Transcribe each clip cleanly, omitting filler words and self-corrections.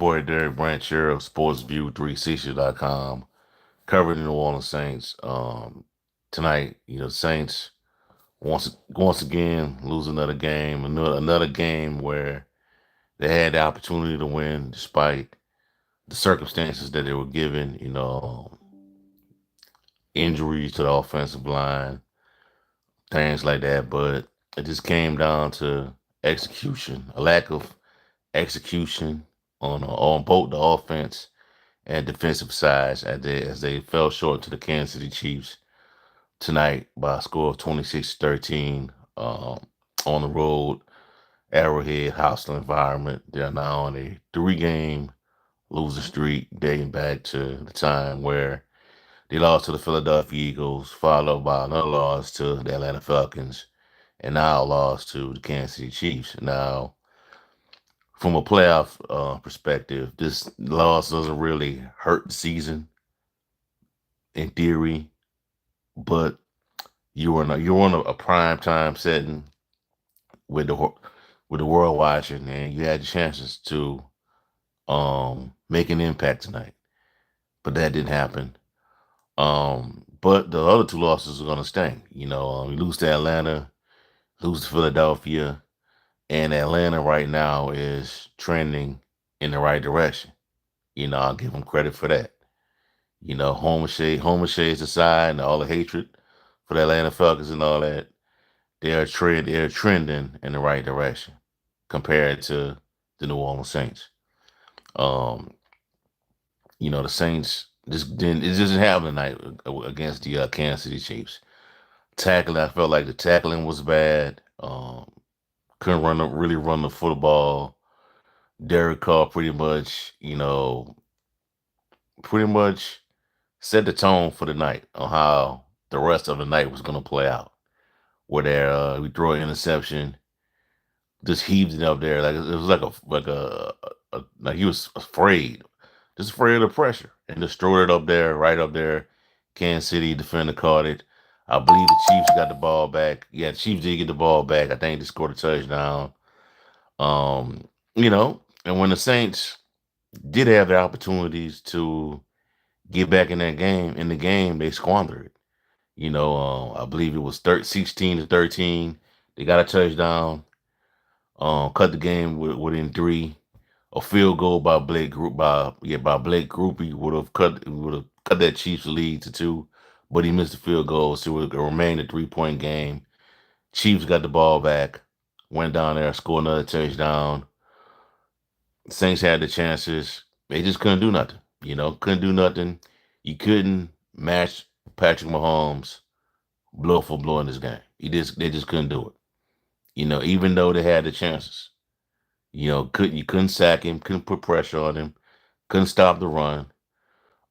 Boy, Derek Brancher of SportsView360.com covering the New Orleans Saints. Tonight, Saints once again lose another game, another game where they had the opportunity to win despite the circumstances that they were given. Injuries to the offensive line, things like that. But it just came down to execution, a lack of execution on both the offense and defensive sides as they fell short to the Kansas City Chiefs tonight by a score of 26-13 on the road, Arrowhead, hostile environment. They're now on a three-game losing streak dating back to the time where they lost to the Philadelphia Eagles, followed by another loss to the Atlanta Falcons, and now a loss to the Kansas City Chiefs. Now, from a playoff perspective, this loss doesn't really hurt the season in theory, but you're on a prime time setting with the world watching, and you had chances to make an impact tonight, but that didn't happen. But the other two losses are gonna sting. You lose to Atlanta, lose to Philadelphia, and Atlanta right now is trending in the right direction. I'll give them credit for that. Home shades aside, and all the hatred for the Atlanta Falcons and all that, they're trending in the right direction compared to the New Orleans Saints. Um, the Saints just didn't happen tonight against the Kansas City Chiefs. Tackling, I felt like the tackling was bad. Couldn't really run the football. Derek Carr pretty much set the tone for the night on how the rest of the night was going to play out. Where we throw an interception, just heaved it up there like it was like he was afraid, just afraid of the pressure, and just threw it up there, right up there. Kansas City defender caught it. I believe the Chiefs got the ball back. Yeah, the Chiefs did get the ball back. I think they scored a touchdown. And when the Saints did have their opportunities to get back in the game, they squandered it. I believe it was 16-13. They got a touchdown. Cut the game within three. A field goal by Blake Groupie would have cut that Chiefs lead to two, but he missed the field goal, so it would remain a 3-point game. Chiefs got the ball back, went down there, scored another touchdown. Saints had the chances. They just couldn't do nothing. Couldn't do nothing. You couldn't match Patrick Mahomes blow for blow in this game. They just couldn't do it. Even though they had the chances. You couldn't sack him, couldn't put pressure on him, couldn't stop the run.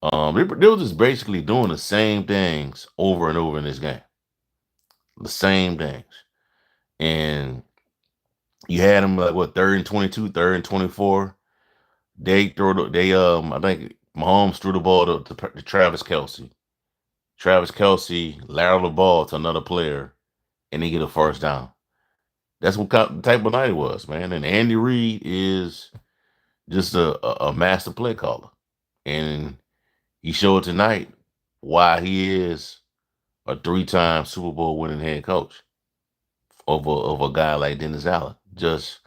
They were just basically doing the same things over and over in this game. The same things. And you had them like what, 3rd and 22, 3rd and 24. I think Mahomes threw the ball to Travis Kelsey. Travis Kelsey lateral the ball to another player, and they get a first down. That's what type of night it was, man. And Andy Reid is just a master play caller. And he showed tonight why he is a three-time Super Bowl winning head coach over a guy like Dennis Allen. Just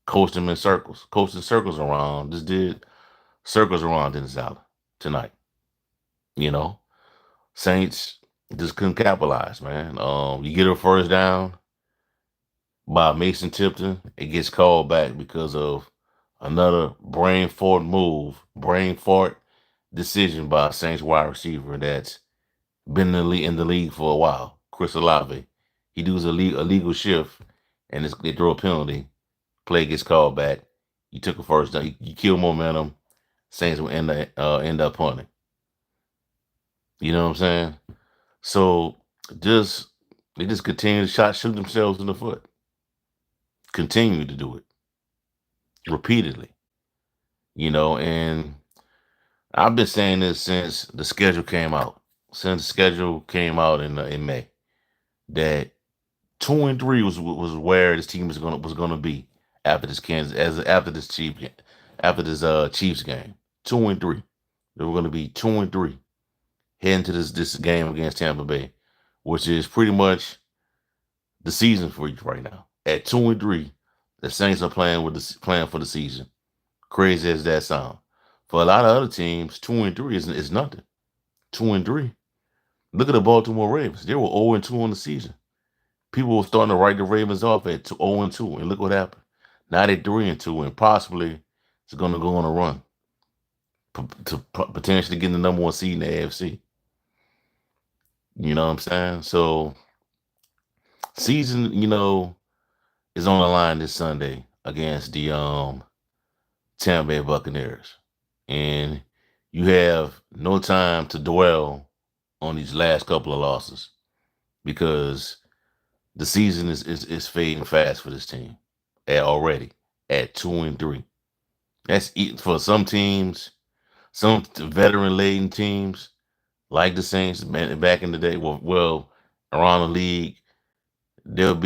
coached in circles around, just did circles around Dennis Allen tonight. You know, Saints just couldn't capitalize, man. You get a first down by Mason Tipton, it gets called back because of another brain fart decision by a Saints wide receiver that's been in the league for a while. Chris Olave, he does a legal shift, and they throw a penalty. Play gets called back. You took a first down. You kill momentum. Saints will end up punting. You know what I'm saying? So just they just continue to shoot themselves in the foot. Continue to do it repeatedly. And I've been saying this since the schedule came out. Since the schedule came out in May, that 2-3 was where this team was gonna be after this Kansas as after this Chief after this Chiefs game. 2-3. They were going to be 2-3 heading to this game against Tampa Bay, which is pretty much the season for you right now. At 2-3, the Saints are playing for the season. Crazy as that sound. For a lot of other teams, 2-3 is nothing. 2-3. Look at the Baltimore Ravens. They were 0-2 on the season. People were starting to write the Ravens off at 0-2, and look what happened. Now they're 3-2, and possibly it's going to go on a run to potentially get the number one seed in the AFC. You know what I'm saying? So, season, is on the line this Sunday against the Tampa Bay Buccaneers, and you have no time to dwell on these last couple of losses because the season is fading fast for this team already at 2-3. That's for some teams, some veteran-laden teams like the Saints back in the day. Well, around the league, they'll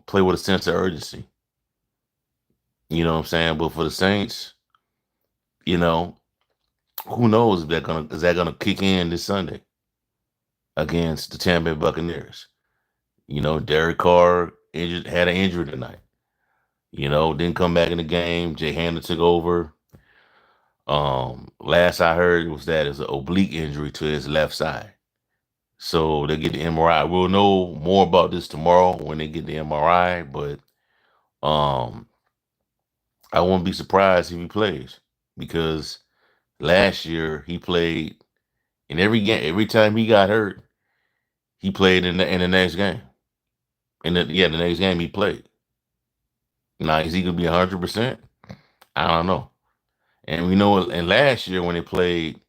play with a sense of urgency. You know what I'm saying? But for the Saints, who knows if is that gonna kick in this Sunday against the Tampa Bay Buccaneers? Derek Carr had an injury tonight. Didn't come back in the game. Jay Handler took over. Last I heard was that it's an oblique injury to his left side. So they get the MRI. We'll know more about this tomorrow when they get the MRI, but I won't be surprised if he plays because last year he played in every game. Every time he got hurt, he played in the next game. The next game he played. Now, is he gonna be 100%? I don't know. And we know, and last year when they played,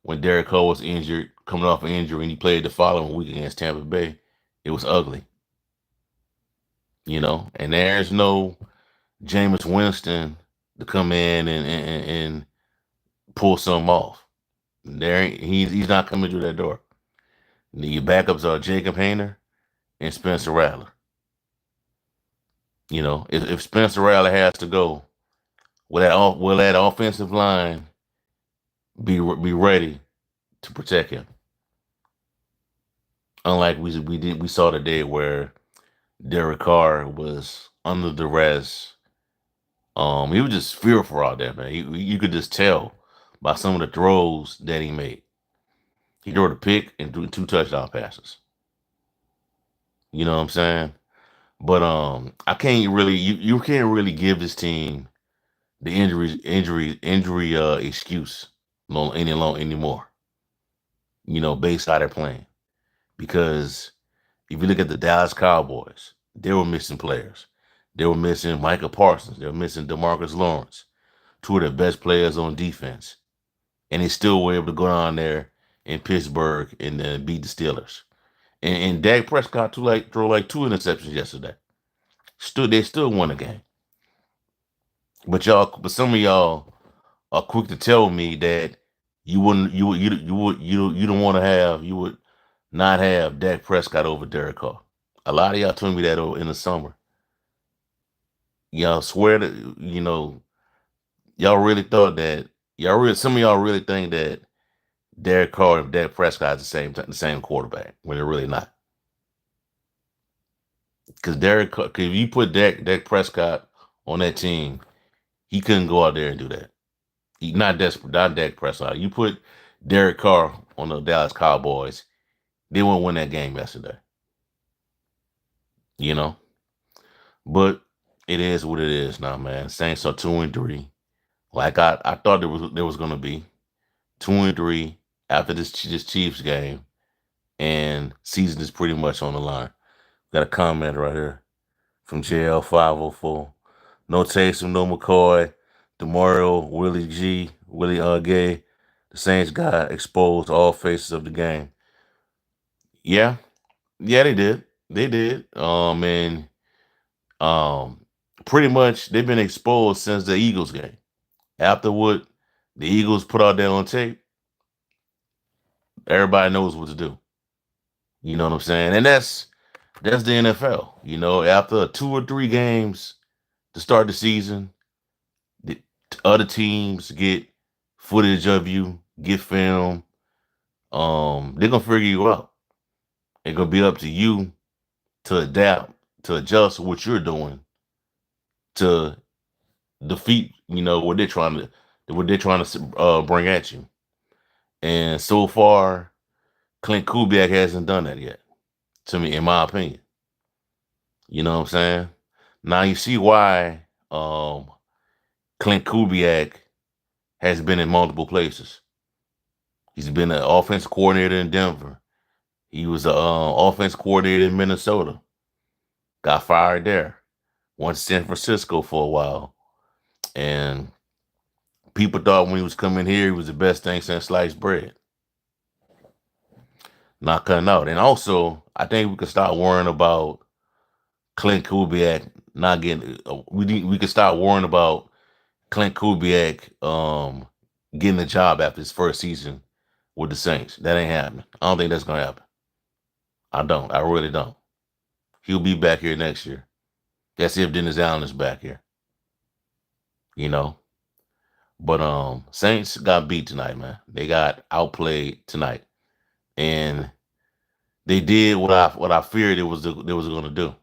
when Derek Carr was injured, coming off an injury, and he played the following week against Tampa Bay, it was ugly. And there's no Jameis Winston to come in and pull something off. He's not coming through that door. Your backups are Jacob Hayner and Spencer Rattler. If Spencer Rattler has to go, will that offensive line be ready to protect him? Unlike we saw today where Derek Carr was under duress. He was just fearful out there, man. You could just tell by some of the throws that he made. He threw a pick and threw 2 touchdown passes. You know what I'm saying? But I can't really you can't really give this team the injury excuse anymore. Based how they're playing. Because if you look at the Dallas Cowboys, they were missing players. They were missing Micah Parsons. They were missing DeMarcus Lawrence, 2 of their best players on defense. And they still were able to go down there in Pittsburgh and then beat the Steelers. And Dak Prescott threw like 2 interceptions yesterday. They still won the game. But some of y'all are quick to tell me that you would not have Dak Prescott over Derek Carr. A lot of y'all told me that in the summer. Y'all swear that y'all really thought that some of y'all really think that Derek Carr and Dak Prescott is the same quarterback when they're really not. Because if you put Dak Prescott on that team, he couldn't go out there and do that. Not Dak Prescott. You put Derek Carr on the Dallas Cowboys, they won't win that game yesterday. But it is what it is now, man. Saints are 2-3. Like I thought there was gonna be 2-3 after this Chiefs game, and season is pretty much on the line. Got a comment right here from JL504. No Taysom, no McCoy, DeMario, Willie G, Willie Gay. The Saints got exposed all faces of the game. Yeah, they did. They did. And pretty much they've been exposed since the Eagles game. After what the Eagles put out there on tape, everybody knows what to do. You know what I'm saying? And that's the NFL. After 2 or 3 games to start the season, Other teams get footage of you, get film. They're gonna figure you out. It's gonna be up to you to adapt, to adjust what you're doing to defeat, what they're trying to bring at you. And so far, Clint Kubiak hasn't done that yet, to me, in my opinion. You know what I'm saying? Now you see why Clint Kubiak has been in multiple places. He's been an offense coordinator in Denver. He was an offense coordinator in Minnesota. Got fired there. Went to San Francisco for a while. And people thought when he was coming here, he was the best thing since sliced bread. Not cutting out. And also, I think we could start worrying about Clint Kubiak not getting. We could start worrying about Clint Kubiak getting a job after his first season with the Saints. That ain't happening. I don't think that's gonna happen. I don't. I really don't. He'll be back here next year. That's if Dennis Allen is back here. You know. But Saints got beat tonight, man. They got outplayed tonight. And they did what I feared they was gonna do.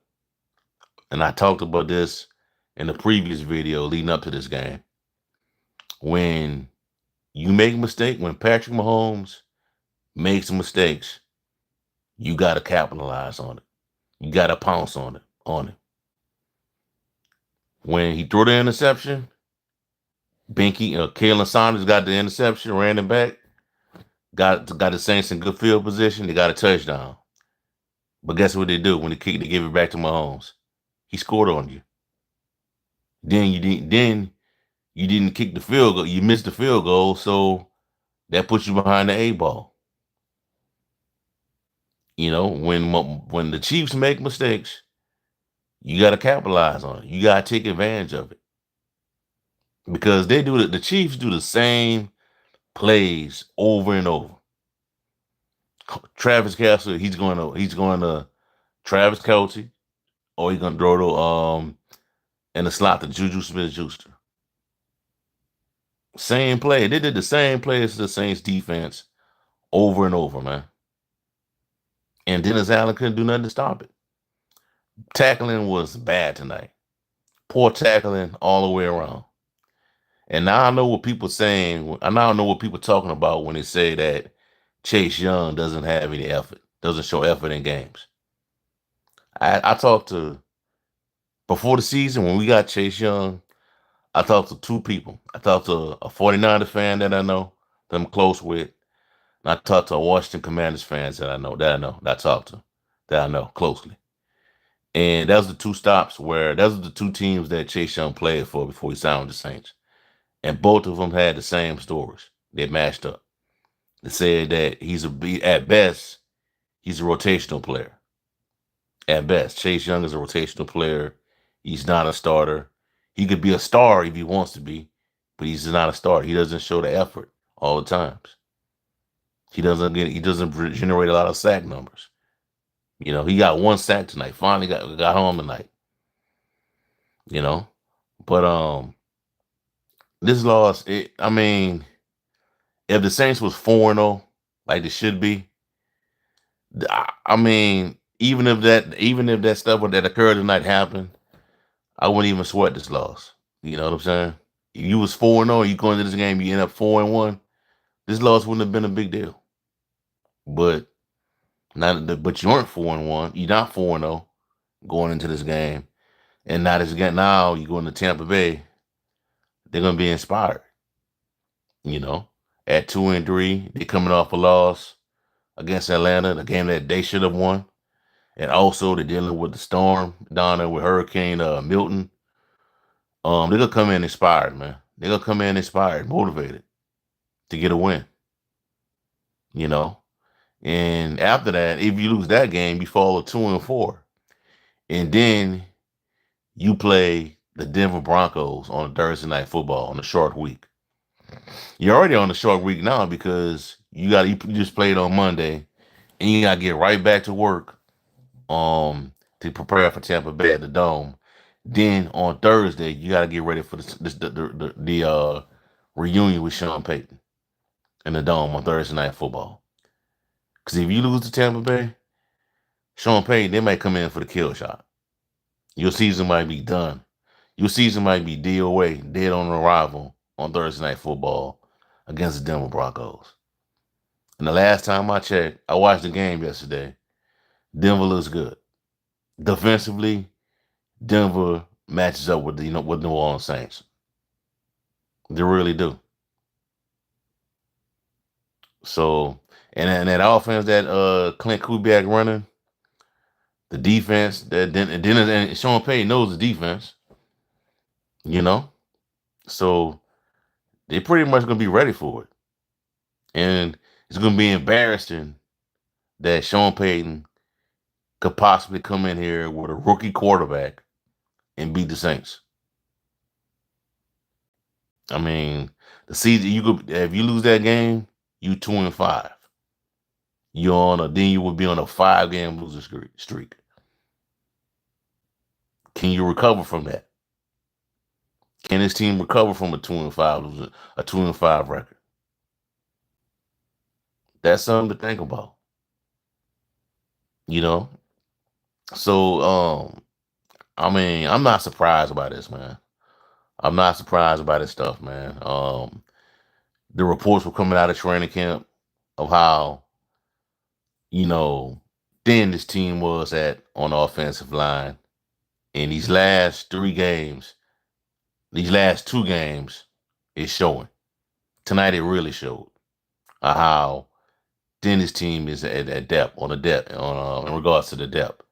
And I talked about this in the previous video leading up to this game. When you make a mistake, when Patrick Mahomes makes mistakes, you got to capitalize on it. You got to pounce on it. When he threw the interception, Kalen Saunders got the interception, ran it back, got the Saints in good field position. They got a touchdown. But guess what they do when they give it back to Mahomes? He scored on you. Then you didn't kick the field goal. You missed the field goal, so that puts you behind the eight ball. You know, when the Chiefs make mistakes, you got to capitalize on it. You got to take advantage of it. Because the Chiefs do the same plays over and over. Travis Kelce, he's going to Travis Kelce, or he's going to throw to in the slot to Juju Smith-Schuster. Same play. They did the same play as the Saints defense over and over, man. And Dennis Allen couldn't do nothing to stop it. Tackling was bad tonight. Poor tackling all the way around. And now I know what people saying. I now know what people talking about when they say that Chase Young doesn't have any effort, doesn't show effort in games. I talked to, before the season when we got Chase Young, I talked to two people. I talked to a 49er fan that I know, that I'm close with. And I talked to a Washington Commanders fans that I know closely. And that was the two stops those are the two teams that Chase Young played for before he signed with the Saints. And both of them had the same stories. They matched up. They said that at best, he's a rotational player. At best, Chase Young is a rotational player. He's not a starter. He could be a star if he wants to be, but he's not a starter. He doesn't show the effort all the times. He doesn't generate a lot of sack numbers. You know, he got one sack tonight. Finally got home tonight. You know, but this loss, if the Saints was 4-0 like they should be, I mean, even if that stuff that occurred tonight happened, I wouldn't even sweat this loss. You know what I'm saying? If you was 4-0, you go into this game, you end up 4-1, this loss wouldn't have been a big deal. But you weren't 4-1. You're not 4-0 going into this game. And now you go into Tampa Bay, they're gonna be inspired. You know, at 2-3, they're coming off a loss against Atlanta, the game that they should have won. And also they're dealing with the storm down there with Hurricane Milton. They're gonna come in inspired, man. They're gonna come in inspired, motivated to get a win. You know. And after that, if you lose that game, you fall to 2-4. And then you play the Denver Broncos on Thursday Night Football on a short week. You're already on a short week now because you just played on Monday and you gotta get right back to work to prepare for Tampa Bay at the Dome. Then on Thursday, you got to get ready for the reunion with Sean Payton in the Dome on Thursday Night Football. Because if you lose to Tampa Bay, Sean Payton, they might come in for the kill shot. Your season might be done. Your season might be DOA, dead on arrival on Thursday Night Football against the Denver Broncos. And the last time I checked, I watched the game yesterday. Denver looks good. Defensively, Denver matches up with with New Orleans Saints. They really do. So, and that offense that Clint Kubiak running, the defense that Dennis and Sean Payton knows the defense. You know, so they're pretty much gonna be ready for it, and it's gonna be embarrassing that Sean Payton could possibly come in here with a rookie quarterback and beat the Saints. I mean, the season you could if you lose that game, you 2-5. Then you would be on a 5-game losing streak. Can you recover from that? Can this team recover from a 2-5 record? That's something to think about. You know? So I mean, I'm not surprised by this, man. I'm not surprised by this stuff, man. The reports were coming out of training camp of how, you know, thin this team was at on the offensive line. In these last 3 games, these last 2 games, it's showing. Tonight it really showed how thin this team is at depth on the depth in regards to the depth.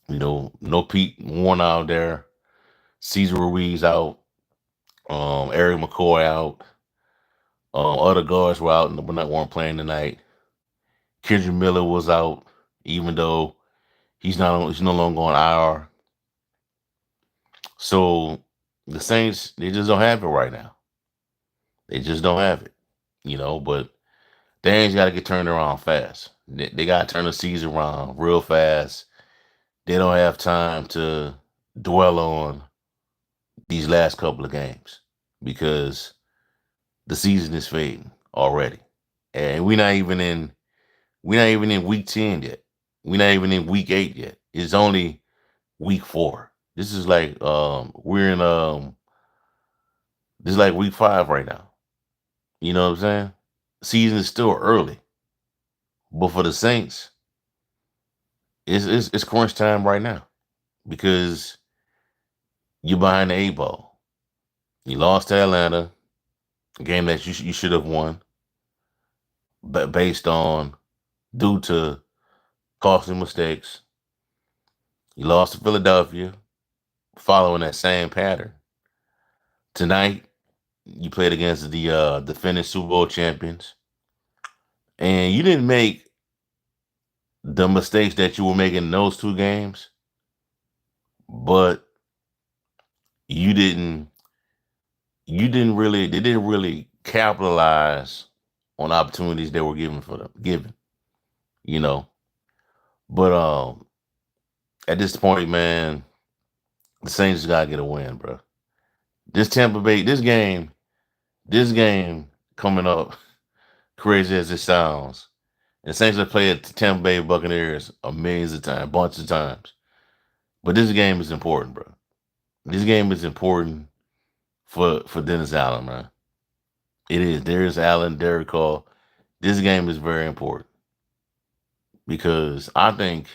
You know, no Pete Warner out there, Cesar Ruiz out, Eric McCoy out, other guards were out and weren't playing tonight. Kendrick Miller was out, even though he's no longer on IR. So the Saints, they just don't have it right now. They just don't have it, you know. But things got to get turned around fast. They got to turn the season around real fast. They don't have time to dwell on these last couple of games because the season is fading already, and we're not even in week 10 yet. We're not even in week 8 yet. It's only week 4. This is like we're in this is like week 5 right now. You know what I'm saying? Season is still early, but for the Saints, it's crunch time right now because you're behind the 8 ball. You lost to Atlanta, a game that you should have won, but due to costly mistakes. You lost to Philadelphia, following that same pattern. Tonight, you played against the defending Super Bowl champions, and you didn't make the mistakes that you were making in those 2 games, but you didn't they didn't really capitalize on opportunities they were given, you know. But at this point, man, the Saints got to get a win, bro. This Tampa Bay, this game coming up, crazy as it sounds. And the Saints have played the Tampa Bay Buccaneers a bunch of times. But this game is important, bro. This game is important for Dennis Allen, man. It is. Darius Allen, Derek Carr. This game is very important because I think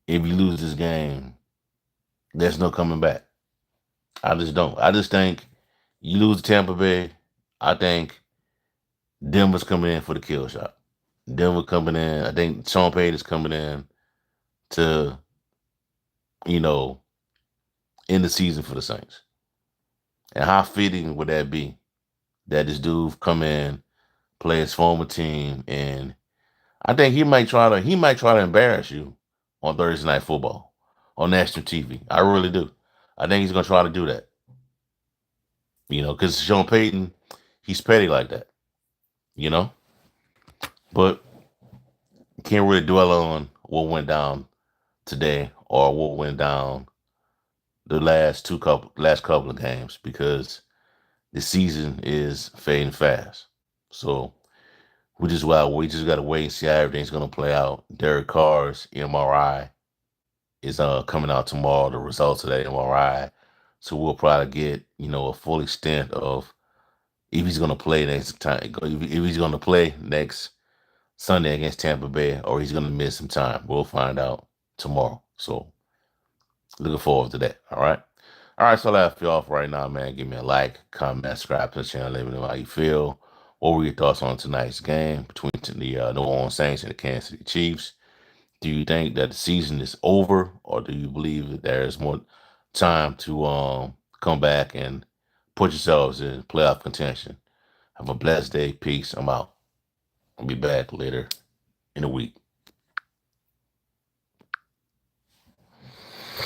if you lose this game, there's no coming back. I just don't. I just think you lose to Tampa Bay. I think Denver's coming in for the kill shot. Denver coming in. I think Sean Payton is coming in to, you know, end the season for the Saints. And how fitting would that be that this dude come in, play his former team, and I think he might try to embarrass you on Thursday Night Football on national TV. I really do. I think he's gonna try to do that. You know, because Sean Payton, he's petty like that. You know, but can't really dwell on what went down today or what went down the last couple of games because the season is fading fast. So we just gotta wait and see how everything's gonna play out. Derek Carr's MRI is coming out tomorrow, the results of that MRI. So we'll probably get, a full extent of if he's gonna play next time, if he's gonna play next Sunday against Tampa Bay, or he's gonna miss some time. We'll find out tomorrow. So looking forward to that. All right. All right, so that's you off right now, man. Give me a like, comment, subscribe to the channel. Let me know how you feel. What were your thoughts on tonight's game between the New Orleans Saints and the Kansas City Chiefs? Do you think that the season is over, or do you believe that there is more time to come back and put yourselves in playoff contention? Have a blessed day. Peace. I'm out. I'll be back later in the week.